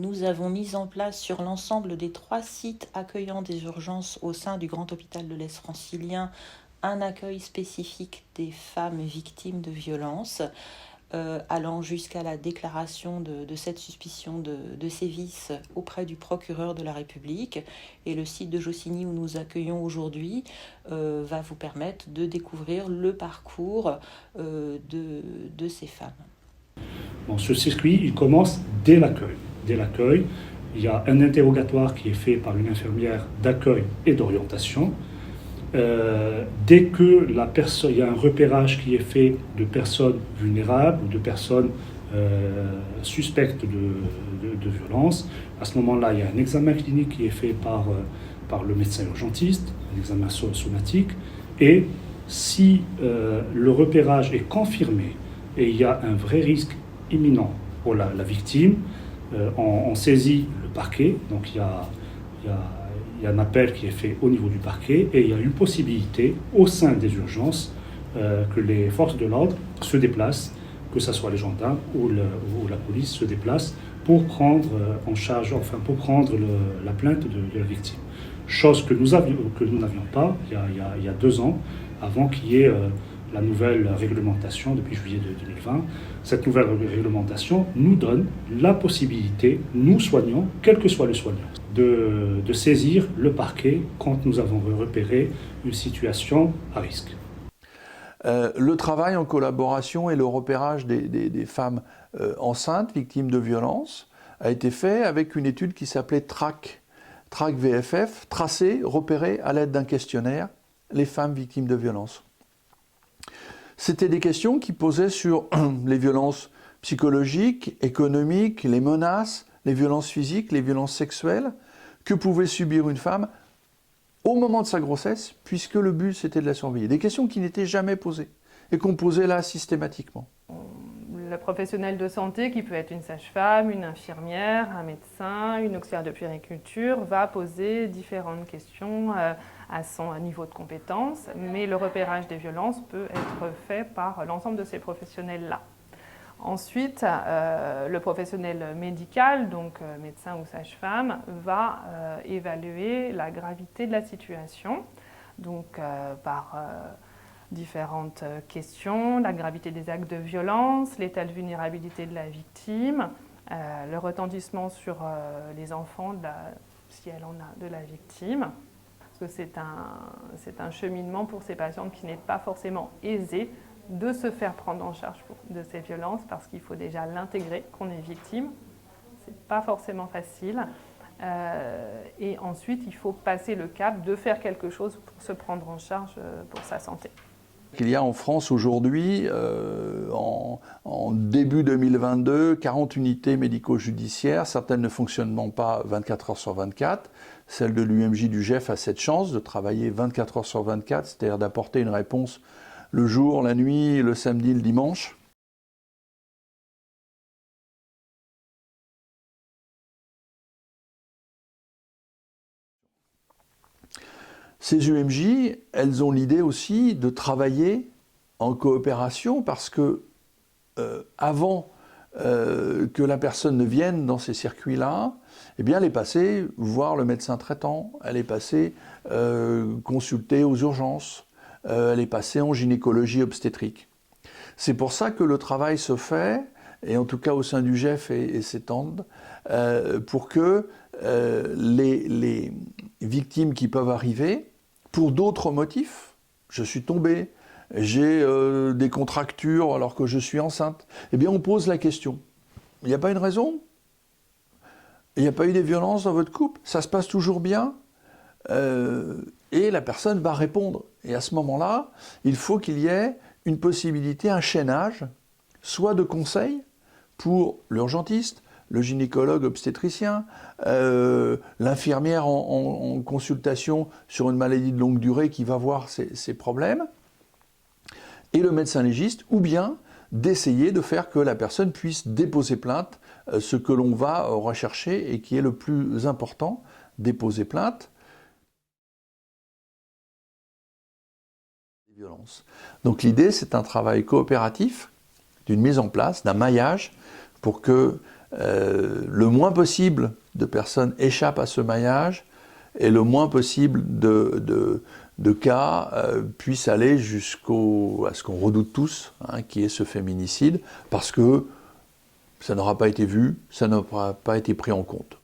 nous avons mis en place sur l'ensemble des 3 sites accueillant des urgences au sein du Grand Hôpital de l'Est francilien un accueil spécifique des femmes victimes de violences, allant jusqu'à la déclaration de cette suspicion de sévices auprès du procureur de la République. Et le site de Jossigny où nous accueillons aujourd'hui va vous permettre de découvrir le parcours de ces femmes. Bon, ce circuit, il commence dès l'accueil. Dès l'accueil, il y a un interrogatoire qui est fait par une infirmière d'accueil et d'orientation. Dès que il y a un repérage qui est fait de personnes vulnérables ou de personnes suspectes de violence, à ce moment-là, il y a un examen clinique qui est fait par le médecin urgentiste, un examen somatique, et si le repérage est confirmé et il y a un vrai risque imminent pour la victime, on saisit le parquet, donc il y a un appel qui est fait au niveau du parquet et il y a une possibilité au sein des urgences que les forces de l'ordre se déplacent, que ce soit les gendarmes ou la police se déplacent pour prendre en charge, enfin pour prendre la plainte de la victime. Chose que nous n'avions pas il y a 2 ans, avant qu'il y ait la nouvelle réglementation depuis juillet 2020. Cette nouvelle réglementation nous donne la possibilité, nous soignants, quel que soit le soignant, de saisir le parquet quand nous avons repéré une situation à risque. Le travail en collaboration et le repérage des femmes enceintes, victimes de violences, a été fait avec une étude qui s'appelait TRAC VFF, tracer, repérer à l'aide d'un questionnaire les femmes victimes de violences. C'était des questions qui posaient sur les violences psychologiques, économiques, les menaces, les violences physiques, les violences sexuelles que pouvait subir une femme au moment de sa grossesse, puisque le but c'était de la surveiller. Des questions qui n'étaient jamais posées et qu'on posait là systématiquement. Le professionnel de santé, qui peut être une sage-femme, une infirmière, un médecin, une auxiliaire de puériculture, va poser différentes questions à son niveau de compétence, mais le repérage des violences peut être fait par l'ensemble de ces professionnels-là. Ensuite, le professionnel médical, donc médecin ou sage-femme, va évaluer la gravité de la situation, donc par différentes questions, la gravité des actes de violence, l'état de vulnérabilité de la victime, le retentissement sur les enfants, si elle en a, de la victime. Parce que c'est un cheminement pour ces patientes qui n'est pas forcément aisé de se faire prendre en charge de ces violences, parce qu'il faut déjà l'intégrer qu'on est victime. C'est pas forcément facile. Et ensuite, il faut passer le cap de faire quelque chose pour se prendre en charge pour sa santé. Il y a en France aujourd'hui, en début 2022, 40 unités médico-judiciaires. Certaines ne fonctionnent pas 24 heures sur 24. Celle de l'UMJ du GEF a cette chance de travailler 24 heures sur 24, c'est-à-dire d'apporter une réponse le jour, la nuit, le samedi, le dimanche. Ces UMJ, elles ont l'idée aussi de travailler en coopération parce que avant que la personne ne vienne dans ces circuits-là, eh bien, elle est passée voir le médecin traitant, elle est passée consulter aux urgences, elle est passée en gynécologie obstétrique. C'est pour ça que le travail se fait, et en tout cas au sein du GEF et s'étende, pour que les victimes qui peuvent arriver, pour d'autres motifs, je suis tombé, j'ai des contractures alors que je suis enceinte, eh bien on pose la question. Il n'y a pas une raison? Il n'y a pas eu des violences dans votre couple? Ça se passe toujours bien? Et la personne va répondre. Et à ce moment-là, il faut qu'il y ait une possibilité, un chaînage, soit de conseils pour l'urgentiste, le gynécologue obstétricien, l'infirmière en consultation sur une maladie de longue durée qui va voir ces problèmes, et le médecin légiste, ou bien d'essayer de faire que la personne puisse déposer plainte, ce que l'on va rechercher et qui est le plus important, déposer plainte. Donc l'idée, c'est un travail coopératif, d'une mise en place, d'un maillage, pour que le moins possible de personnes échappent à ce maillage et le moins possible de cas puissent aller à ce qu'on redoute tous, hein, qui est ce féminicide, parce que ça n'aura pas été vu, ça n'aura pas été pris en compte.